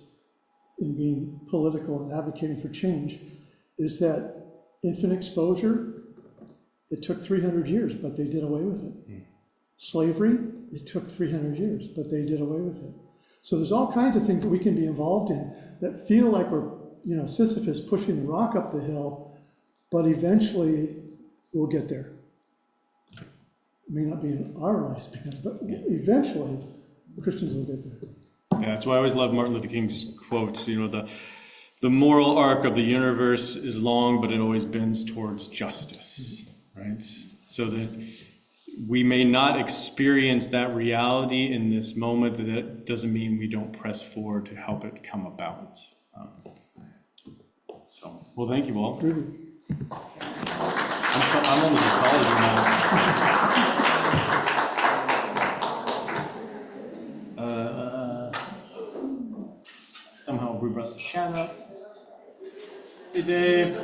in being political and advocating for change, is that infant exposure, it took 300 years, but they did away with it. Mm. Slavery, it took 300 years, but they did away with it. So there's all kinds of things that we can be involved in that feel like we're, Sisyphus pushing the rock up the hill, but eventually we'll get there. It may not be in our lifespan, but eventually Christians will get there. Yeah, that's why I always love Martin Luther King's quote, the moral arc of the universe is long, but it always bends towards justice, right? So that we may not experience that reality in this moment, but that doesn't mean we don't press forward to help it come about. Well, thank you all. I'm on the psychology now. Somehow we brought the chat up. Hey, Dave.